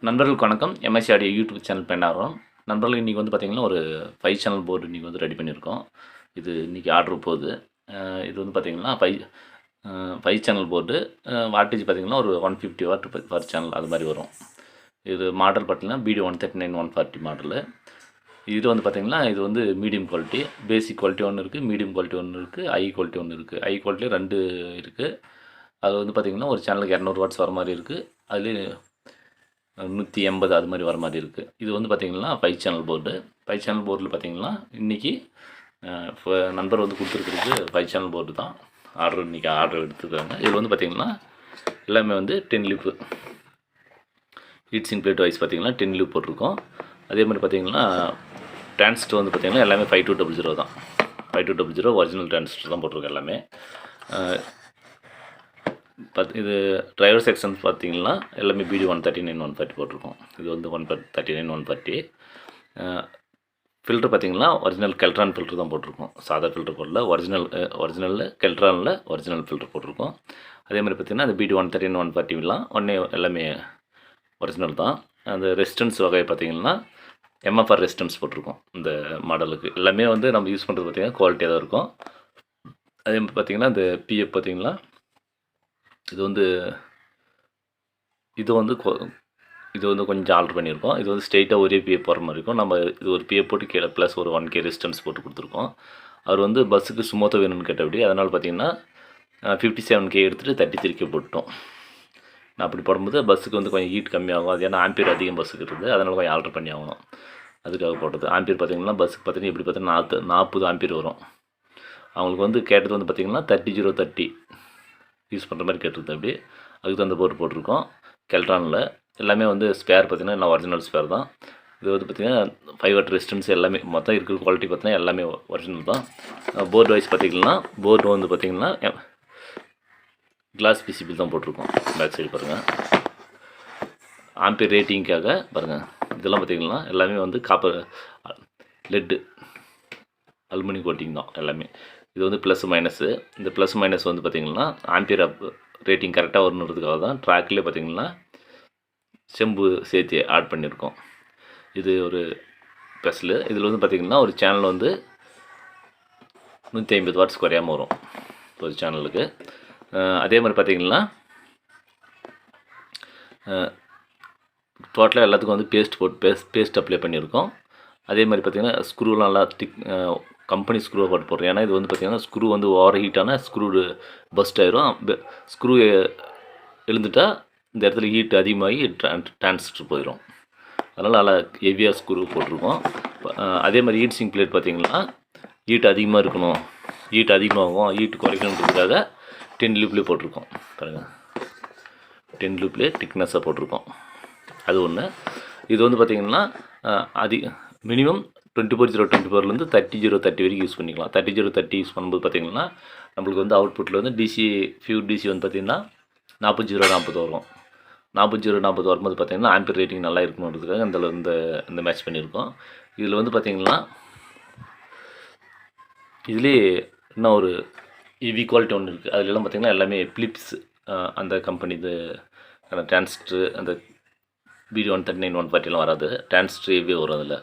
நண்பர்களுக்கு வணக்கம். MSc audio YouTube channel பண்ணாரோம். நண்பர்கள் இன்றைக்கி வந்து பார்த்திங்கன்னா ஒரு 5 சேனல் போர்டு இன்றைக்கி வந்து ரெடி பண்ணியிருக்கோம். இது இன்றைக்கி ஆர்டர் போகுது. இது வந்து பார்த்திங்கன்னா 5 சேனல் போர்டு. வாட்டேஜ் பார்த்திங்கன்னா ஒரு 150 வாட் பர் சேனல் அது மாதிரி வரும். இது மாடல் பார்த்திங்கன்னா BD 139 140 மாடலு. இது வந்து பார்த்திங்கன்னா இது வந்து மீடியம் குவாலிட்டி, பேசிக் குவாலிட்டி ஒன்று இருக்குது, மீடியம் குவாலிட்டி ஒன்று இருக்குது, ஹை குவாலிட்டி ஒன்று இருக்குது. ஹை குவாலிட்டியில் 2 இருக்குது. அது வந்து பார்த்திங்கன்னா ஒரு சேனலுக்கு 200 வாட்ஸ் வர மாதிரி இருக்குது. அதுலேயே 180 அது மாதிரி வர மாதிரி இருக்குது. இது வந்து பார்த்திங்கன்னா 5 சேனல் போர்டு. 5 சேனல் போர்டில் பார்த்திங்கன்னா இன்றைக்கி இப்போ நண்பர் வந்து கொடுத்துருக்குறது 5 சேனல் போர்டு தான். இன்றைக்கி ஆர்டர் எடுத்துருக்காங்க. இதில் வந்து பார்த்திங்கன்னா எல்லாமே வந்து 10 loop heat sink plate wise பார்த்திங்கன்னா 10 லூப் போட்டிருக்கோம். அதே மாதிரி பார்த்திங்கன்னா டிரான்சிஸ்டர் வந்து பார்த்திங்கன்னா எல்லாமே 5200 தான். 5200 ஒரிஜினல் டிரான்சிஸ்டர் தான் போட்டிருக்கோம் எல்லாமே. இது டிரைவர் செக்ஷன்ஸ் பார்த்திங்கன்னா எல்லாமே BD 139 140 போட்டிருக்கோம். இது வந்து 139 140. ஃபில்ட்ரு பார்த்திங்கன்னா ஒரிஜினல் கெல்ட்ரான் ஃபில்ட்ரு தான் போட்டிருக்கோம். சாதா ஃபில்ட்ரு போடல, ஒரிஜினலில் கெல்ட்ரானில் ஒரிஜினல் ஃபில்ட்ரு போட்டிருக்கோம். அதே மாதிரி பார்த்திங்கன்னா அந்த BD 139 140 எல்லாமே ஒரிஜினல் தான். அந்த ரெசிஸ்டன்ஸ் வகை பார்த்திங்கன்னா MFR ரெசிஸ்டன்ஸ் போட்டிருக்கோம். இந்த மாடலுக்கு எல்லாமே வந்து நம்ம யூஸ் பண்ணுறது பார்த்திங்கன்னா குவாலிட்டியாக தான் இருக்கும். அதே மாதிரி பார்த்திங்கன்னா இந்த PF பார்த்திங்கன்னா இது வந்து கொஞ்சம் ஆல்ட்ரு பண்ணியிருக்கோம். இது வந்து ஸ்ட்ரெயிட்டாக ஒரே PF போகிற மாதிரி இருக்கும். நம்ம இது ஒரு PF போட்டு கீழே ப்ளஸ் ஒரு 1K ரெசிஸ்டன்ஸ் போட்டு கொடுத்துருக்கோம். அவர் வந்து பஸ்ஸுக்கு ஸ்மூத்தாக வேணும்னு கேட்டபடி, அதனால் பார்த்திங்கன்னா 57K எடுத்துகிட்டு 33K போட்டோம். நான் அப்படி போடும்போது பஸ்ஸுக்கு வந்து கொஞ்சம் ஹீட் கம்மியாகும். அது ஏன்னா ஆம்பியர் அதிகம் பஸ்ஸுக்கு இருக்குது, அதனால் கொஞ்சம் ஆல்ட்ரு பண்ணி ஆகணும். அதுக்காக போட்டது. ஆம்பியர் பார்த்திங்கன்னா பஸ்ஸுக்கு பார்த்திங்கன்னா எப்படி பார்த்தீங்கன்னா 40 ஆம்பியர் வரும். அவங்களுக்கு வந்து கேட்டது வந்து பார்த்திங்கன்னா 3030 யூஸ் பண்ணுற மாதிரி கேட்டிருந்தேன். அப்படி அதுக்கு தகுந்த போர்டு போட்டிருக்கோம். கெல்ட்ரானில் எல்லாமே வந்து ஸ்பேர் பார்த்திங்கன்னா எல்லாம் ஒரிஜினல் ஸ்பேர் தான். இது வந்து பார்த்திங்கன்னா 5 வாட் ரெசிஸ்டன்ஸ் எல்லாமே மொத்தம் இருக்கிற குவாலிட்டி பார்த்திங்கன்னா எல்லாமே ஒரிஜினல் தான். போர்டு வைஸ் பார்த்திங்கன்னா போர்டு வந்து பார்த்திங்கன்னா கிளாஸ் PCB தான் போட்டிருக்கோம். பேக் சைடு பாருங்கள். ஆம்பியர் ரேட்டிங்காக பாருங்கள். இதெல்லாம் பார்த்திங்கன்னா எல்லாமே வந்து காப்பர் லெட்டு அலுமினியம் கோட்டிங் தான் எல்லாமே. இது வந்து ப்ளஸ் மைனஸு. இந்த ப்ளஸ் மைனஸ் வந்து பார்த்திங்கன்னா ஆம்பியர் ரேட்டிங் கரெக்டாக வரணுன்றதுக்காக தான் ட்ராக்லேயே பார்த்திங்கன்னா செம்பு சேர்த்து ஆட் பண்ணியிருக்கோம். இது ஒரு ஸ்பெஷலு. இதில் வந்து பார்த்திங்கன்னா ஒரு சேனல் வந்து 150 வாட்ஸ் குறையாமல் வரும் ஒரு சேனலுக்கு. அதே மாதிரி பார்த்திங்கன்னா டோட்டலாக எல்லாத்துக்கும் வந்து பேஸ்ட் அப்ளை பண்ணியிருக்கோம். அதே மாதிரி பார்த்திங்கன்னா ஸ்க்ரூலாம் நல்லா கம்பெனி ஸ்க்ரூவை போடுறோம். ஏன்னா இது வந்து பார்த்திங்கன்னா ஸ்க்ரூ வந்து ஓவர் ஹீட்டான ஸ்க்ரூ பஸ்ட் ஆயிரும். ஸ்க்ரூ எழுந்துட்டால் இந்த இடத்துல ஹீட் அதிகமாகி டிரான்சிஸ்டர் போயிடும். அதனால் நல்லா ஹெவியாக ஸ்க்ரூ போட்டிருக்கோம். அதே மாதிரி ஹீட் சிங்க் பிளேட் பார்த்திங்கன்னா ஹீட் அதிகமாக இருக்கணும், ஹீட் அதிகமாகும், ஹீட் குறைக்கணுன்றதுக்காக 10 லூப்லேயே போட்டிருக்கோம். பாருங்கள், 10 லூப்லேயே திக்னஸாக போட்டிருக்கோம். அது ஒன்று. இது வந்து பார்த்திங்கன்னா மினிமம் 24/024லேருந்து 30/30 வரைக்கும் யூஸ் பண்ணிக்கலாம். 30/30 யூஸ் பண்ணும்போது பார்த்திங்கன்னா நம்மளுக்கு வந்து அவுட்புட்டில் வந்து ஃபியூர் DC வந்து பார்த்திங்கன்னா 40/40 வரும். 40/40 வரும்போது பார்த்திங்கன்னா ஆம்பியர் ரேட்டிங் நல்லா இருக்கணுன்றதுக்காக இந்த மேட்ச் பண்ணியிருக்கோம். இதில் வந்து பார்த்திங்கன்னா இதுலேயே இன்னும் ஒரு EV குவாலிட்டி ஒன்று இருக்குது. அதுலலாம் பார்த்திங்கன்னா எல்லாமே பிலிப்ஸ் அந்த கம்பெனி இது டிரான்சிஸ்டர் அந்த BD 139 140 வராது. டிரான்சிஸ்டர் EV வரும். அதில்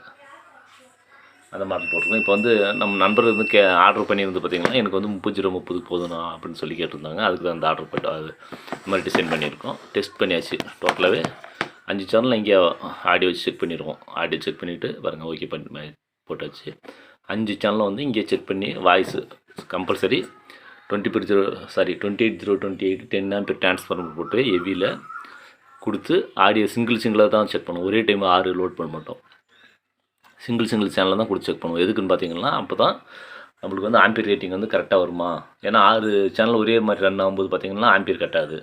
அந்த மாதிரி போட்டிருக்கோம். இப்போ வந்து நம்ம நண்பர் வந்து ஆர்டர் பண்ணியிருந்து பார்த்திங்கன்னா எனக்கு வந்து 30/30 போதும்ண்ணா அப்படின்னு சொல்லி கேட்டிருந்தாங்க. அதுக்கு தான் அந்த ஆர்டர் போட்டு அது மாதிரி டிசைன் பண்ணியிருக்கோம். டெஸ்ட் பண்ணியாச்சு. டோட்டலாகவே 5 சேனல் இங்கே ஆடியோ செக் பண்ணிடுவோம். ஆடியோ செக் பண்ணிவிட்டு பாருங்கள், ஓகே பண்ணி போட்டாச்சு. 5 சேனலும் வந்து இங்கே செக் பண்ணி வாய்ஸு கம்பல்சரி 28/028 10 ஆம்பியர் டிரான்ஸ்ஃபார்மர் போட்டு ஹெவியில் கொடுத்து ஆடியோ சிங்கிளாக தான் செக் பண்ணுவோம். ஒரே டைம் 6 லோட் பண்ண மாட்டோம். சிங்கிள் சேனலில் தான் கொடுத்து செக் பண்ணுவோம். எதுக்குன்னு பார்த்திங்கன்னா அப்போ தான் நம்மளுக்கு வந்து ஆம்பியர் ரேட்டிங் வந்து கரெக்டாக வருமா. ஏன்னா 6 சேனல் ஒரே மாதிரி ரன் ஆகும்போது பார்த்திங்கன்னா ஆம்பியர் கட்டாது.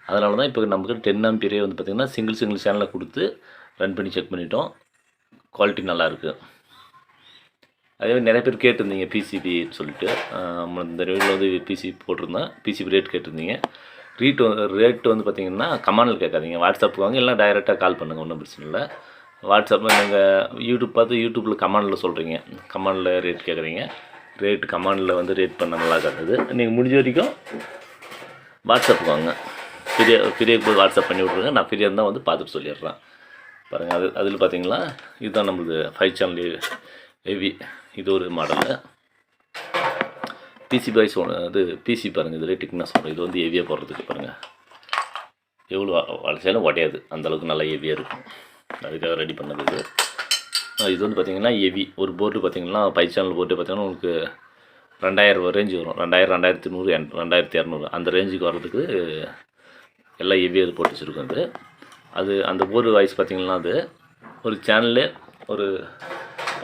அதனால தான் இப்போ நமக்கு 10 ஆம்பியரே வந்து பார்த்திங்கன்னா சிங்கிள் சேனலில் கொடுத்து ரன் பண்ணி செக் பண்ணிட்டோம். குவாலிட்டி நல்லாயிருக்கு. அதே மாதிரி நிறைய பேர் கேட்டிருந்தீங்க PCBன்னு சொல்லிட்டு. இந்த வீடியோவில் வந்து PCB போட்டிருந்தேன். PCB ரேட் கேட்டிருந்தீங்க. ரேட் வந்து பார்த்திங்கன்னா கமாண்டில் கேட்காதீங்க, வாட்ஸ்அப்புக்கு வாங்க, இல்லை டைரெக்டாக கால் பண்ணுங்கள், ஒன்றும் பிரச்சனை இல்லை. வாட்ஸ்அப்பில் நீங்கள் யூடியூப் பார்த்து யூடியூப்பில் கமாண்டில் சொல்கிறீங்க, கமாண்டில் ரேட் கேட்குறீங்க. ரேட்டு கமாண்டில் வந்து ரேட் பண்ண நல்லா காட்டுது. நீங்கள் முடிஞ்ச வரைக்கும் வாட்ஸ்அப்புக்கு வாங்க. ஃப்ரீயாக போய் வாட்ஸ்அப் பண்ணி விட்ருங்க. நான் ஃப்ரீயாக இருந்தால் வந்து பார்த்துட்டு சொல்லிடுறேன். பாருங்கள். அதில் பார்த்தீங்களா இதுதான் நம்மளது 5 சேனல் ஹெவி. இது ஒரு மாடலு. பிசி பாய்ஸ் அது பிசி பாருங்கள். இதில் திக்னஸ் வரும். இது வந்து ஹெவியாக போடுறதுக்கு பாருங்கள். எவ்வளோ வளைச்சாலும் உடையாது, அந்தளவுக்கு நல்லா ஹெவியாக இருக்கும். அதுக்காக ரெடி பண்ணது இது. இது வந்து பார்த்திங்கன்னா ஹெவி. ஒரு போர்டு பார்த்திங்கன்னா 5 சேனல் போர்டு பார்த்திங்கன்னா உங்களுக்கு 2000 ரேஞ்சு வரும். 2000, 2100, 2200 அந்த ரேஞ்சுக்கு வர்றதுக்கு எல்லாம் ஹெவியாக இது போட்டு வச்சுருக்கும். அது அந்த போர்டு வாய்ஸ் பார்த்திங்கன்னா அது ஒரு சேனல்லே ஒரு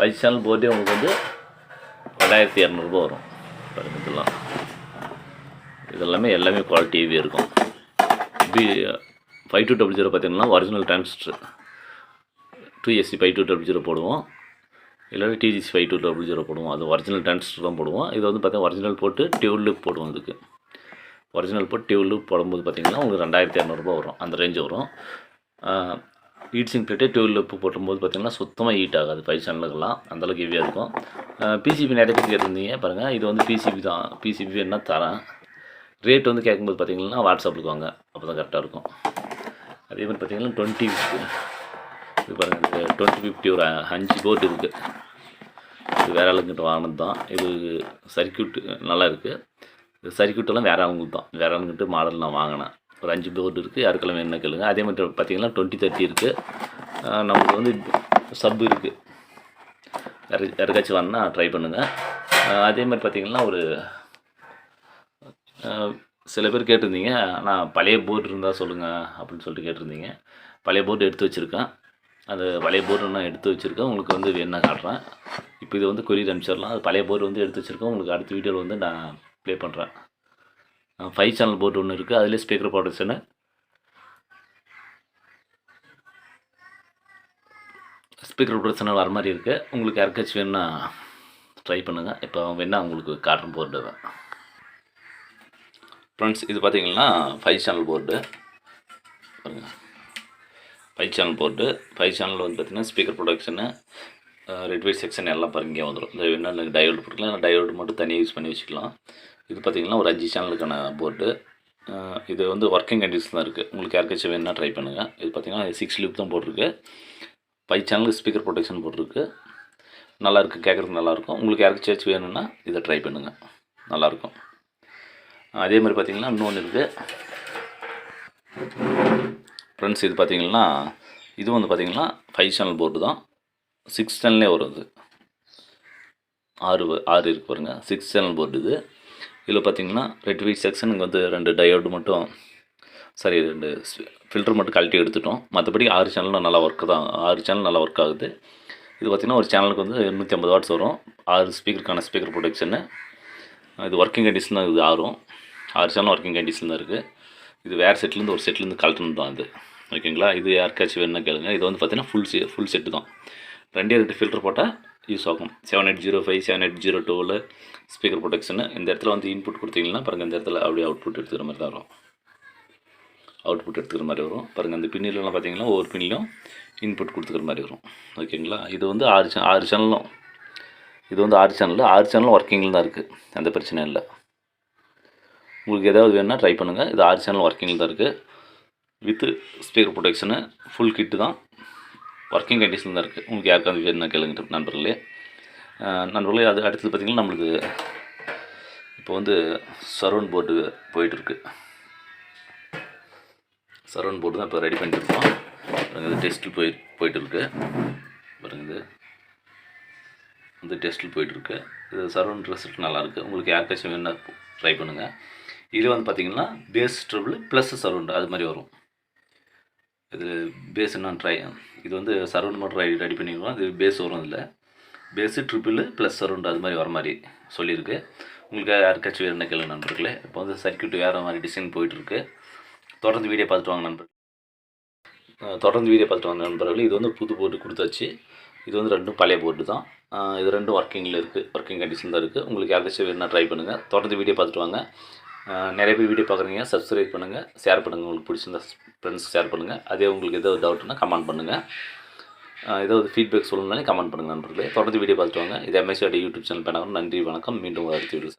5 சேனல் போர்டே உங்களுக்கு வந்து 2200 வரும். பாருங்கள். இதெல்லாமே எல்லாமே குவாலிட்டி ஹெவியாக இருக்கும். 5200 பார்த்திங்கன்னா ஒரிஜினல் டிரான்சிஸ்டர் 2SC 5200 போடுவோம், இல்லைன்னா TGC 5200 போடுவோம். அது ஒரிஜினல் டிரான்சிஸ்டர் தான் போடுவோம். இது வந்து பார்த்தீங்கன்னா ஒரிஜினல் போட்டு டியூல் லூப் போடுவோம். இதுக்கு ஒரிஜினல் போட்டு டியூல் லூப் போடும்போது பார்த்திங்கன்னா உங்களுக்கு 2200 வரும், அந்த ரேஞ்சு வரும். ஹீட்ஸிங் பிளேட்டு டியூல் லூப் போட்டும்போது பார்த்திங்கன்னா சுத்தமாக ஹீட் ஆகாது 5 சேனலுக்கெல்லாம், அந்தளவுக்கு ஹெவியாக இருக்கும். பிசிபி நிறைய பேர் கேட்டிருந்தீங்க பாருங்கள். இது வந்து பிசிபி தான். பிசிபி என்ன தரேன். ரேட் வந்து கேட்கும்போது பார்த்திங்கன்னா வாட்ஸ்அப்புக்கு வாங்க, அப்போ தான் கரெக்டாக இருக்கும். அதே மாதிரி பார்த்திங்கன்னா 2050 இது பாருங்கள். 2050 ஒரு 5 போர்டு இருக்குது. இது வேறு ஆளுங்கிட்ட வாங்கினது தான். இது சர்க்கியூட்டு நல்லா இருக்குது. இது சர்க்கியூட்டெல்லாம் வேறு ஆளுங்களுக்கு தான். வேறு ஆளுங்கிட்ட மாடல் நான் வாங்கினேன். ஒரு 5 போர்டு இருக்குது. யாருக்கெல்லாம் என்ன கேளுங்க. அதே மாதிரி பார்த்திங்கன்னா 2030 இருக்குது. நமக்கு வந்து சப் இருக்குது. யாருக்காச்சும் வேணுன்னா ட்ரை பண்ணுங்கள். அதே மாதிரி பார்த்திங்கன்னா ஒரு சில பேர் கேட்டிருந்தீங்க, நான் பழைய போர்டு இருந்தால் சொல்லுங்கள் அப்படின்னு சொல்லிட்டு கேட்டிருந்தீங்க. பழைய போர்டு எடுத்து வச்சுருக்கேன். அது பழைய போர்டு நான் எடுத்து வச்சுருக்கேன். உங்களுக்கு வந்து வேணா காட்டுறேன். இப்போ இது வந்து கொரியர் அனுப்பிச்சிடலாம். அது பழைய போர்டு வந்து எடுத்து வச்சுருக்கேன். உங்களுக்கு அடுத்த வீடியோவில் வந்து நான் ப்ளே பண்ணுறேன். 5 சேனல் போர்டு ஒன்று இருக்குது. அதிலே ஸ்பீக்கர் ப்ரொடக்ஷனு வர மாதிரி இருக்குது. உங்களுக்கு யாருக்காச்சும் வேணுன்னா ட்ரை பண்ணுங்கள். இப்போ வேணால் உங்களுக்கு காட்டன் போர்டு தான் ஃப்ரெண்ட்ஸ். இது பார்த்திங்கன்னா 5 சேனல் போர்டு பாருங்கள். 5 சேனல் போர்டு. 5 சேனல் வந்து பார்த்திங்கன்னா speaker protection, red white section எல்லாம் பாருங்க இங்கே வந்துடும். இந்த என்ன டயோடு போட்டுக்கலாம், இல்லை டயோடு மட்டும் தனியாக யூஸ் பண்ணி வச்சுக்கலாம். இது பார்த்திங்கன்னா ஒரு 5 சேனலுக்கான போர்டு. இது வந்து ஒர்க்கிங் கண்டிஷன் தான் இருக்குது. உங்களுக்கு யாருக்காச்சும் வேணுன்னா ட்ரை பண்ணுங்கள். இது பார்த்திங்கன்னா 6 லூப் தான் போட்டிருக்கு. 5 சேனலுக்கு ஸ்பீக்கர் ப்ரொடக்ஷன் போட்டிருக்கு. நல்லாயிருக்கு, கேட்குறதுக்கு நல்லாயிருக்கும். உங்களுக்கு யாருக்காச்சும் வேணும்னா இதை ட்ரை பண்ணுங்கள், நல்லாயிருக்கும். அதே மாதிரி பார்த்திங்கன்னா இன்னொன்று இருக்குது ஃப்ரெண்ட்ஸ். இது பார்த்திங்கன்னா இது வந்து பார்த்திங்கன்னா 5 சேனல் போர்டு தான். 6 சேனல்லே வரும். இது 6 இருக்குது பாருங்கள். 6 சேனல் போர்டு இது. இதில் பார்த்திங்கன்னா ரெட் வைட் செக்ஷன் இங்கே வந்து 2 டயோடு மட்டும், சரி 2 ஃபில்டர் மட்டும் கழட்டி எடுத்துட்டோம். மற்றபடி 6 சேனலும் நல்லா ஒர்க்கு தான். 6 சேனல் நல்லா ஒர்க் ஆகுது. இது பார்த்திங்கன்னா ஒரு சேனலுக்கு வந்து 150 வாட்ஸ் வரும். 6 ஸ்பீக்கருக்கான ஸ்பீக்கர் ப்ரொடக்ஷனு. இது ஒர்க்கிங் கண்டிஷன் தான். இது 6 சேனல் ஒர்க்கிங் கண்டிஷன் தான் இருக்குது. இது வேறு செட்லேருந்து ஒரு செட்லேருந்து கழட்டணும் தான் இது. ஓகேங்களா. இது யாருக்காச்சும் வேணுன்னா கேளுங்க. இது வந்து பார்த்திங்கன்னா ஃபுல் செட்டு தான். 2 ஃபில்டர் போட்டால் யூஸ் ஆகும். 7805, 7802 ஸ்பீக்கர் ப்ரொடக்ஷனு. இந்த இடத்துல வந்து இன்புட் கொடுத்தீங்கன்னா பாருங்கள், இந்த இடத்துல அப்படியே அவுட்புட் எடுத்துக்கிற மாதிரி தான் வரும். பாருங்கள். இந்த பின்னிலெலாம் பார்த்திங்கன்னா ஒவ்வொரு பின்னிலும் இன்புட் கொடுத்துக்கிற மாதிரி வரும். ஓகேங்களா. இது வந்து 6 சேனலும், இது வந்து 6 சேனலும் ஒர்க்கிங்கில் தான் இருக்குது. எந்த பிரச்சனையும் இல்லை. உங்களுக்கு ஏதாவது வேணுன்னா ட்ரை பண்ணுங்கள். இது 6 சேனல் ஒர்க்கிங்கில் தான் இருக்குது. வித்து ஸ்பீக்கர் ப்ரொடக்ஷனு ஃபுல் கிட்டு தான். ஒர்க்கிங் கண்டிஷன் தான் இருக்குது. உங்களுக்கு யாருக்காவது வேணுன்னா கேளுங்க நண்பர்களே. அது அடுத்தது பார்த்திங்கன்னா நம்மளுக்கு இப்போ வந்து சரவுண்ட் போர்டு போயிட்டுருக்கு. சரவுண்ட் போர்டு தான் இப்போ ரெடி பண்ணிட்டுருக்கோம். இது டெஸ்ட்டில் போயிட்டுருக்கு பாருங்கள். இது டெஸ்ட்டில் போயிட்டுருக்கு. இது சரவுண்ட் ரிசல்ட் நல்லாயிருக்கு. உங்களுக்கு யாருக்காச்சும் வேணுன்னா ட்ரை பண்ணுங்கள். இது வந்து பார்த்திங்கன்னா பேஸ் ட்ரிபிள் ப்ளஸ் சரவுண்டு அது மாதிரி வரும். இது பேஸ் என்ன இது வந்து சரவுண்ட் மட்டும் ரெடி பண்ணிடுவோம். இது பேஸ் வரும். இதில் பேஸு ட்ரிபிள் ப்ளஸ் சரவுண்டு அது மாதிரி வர மாதிரி சொல்லியிருக்கு. உங்களுக்கு யாருக்காச்சும் வேறு என்ன கேளுங்க நண்பர்களே. இப்போ வந்து சர்க்கியூட் வேறு மாதிரி டிசைன் போயிட்டுருக்கு. தொடர்ந்து வீடியோ பார்த்துட்டு வாங்க நண்பர்களே. இது வந்து புது போர்டு கொடுத்தாச்சு. இது வந்து 2 பழைய போர்டு தான். இது 2 ஒர்க்கிங்கில் இருக்குது. ஒர்க்கிங் கண்டிஷன் தான் இருக்குது. உங்களுக்கு யாருக்காச்சும் வேணுன்னா ட்ரை பண்ணுங்கள். தொடர்ந்து வீடியோ பார்த்துட்டு வாங்க. நிறைய பேர் வீடியோ பார்க்குறீங்க. சப்ஸ்கிரைப் பண்ணுங்கள், ஷேர் பண்ணுங்கள். உங்களுக்கு பிடிச்சிருந்தா ஃப்ரெண்ட்ஸ் ஷேர் பண்ணுங்கள். அதே உங்களுக்கு ஏதாவது டவுட்னா கமெண்ட் பண்ணுங்கள். ஏதாவது ஃபீட்பேக் சொல்லணும்னாலே கமெண்ட் பண்ணுங்கள் நண்பர்களே. தொடர்ந்து வீடியோ பார்த்துட்டு வாங்க. இது MSCRT யூடியூப் சேனல் பண்ணாங்க. நன்றி, வணக்கம். மீண்டும் அடுத்த வீடியோ.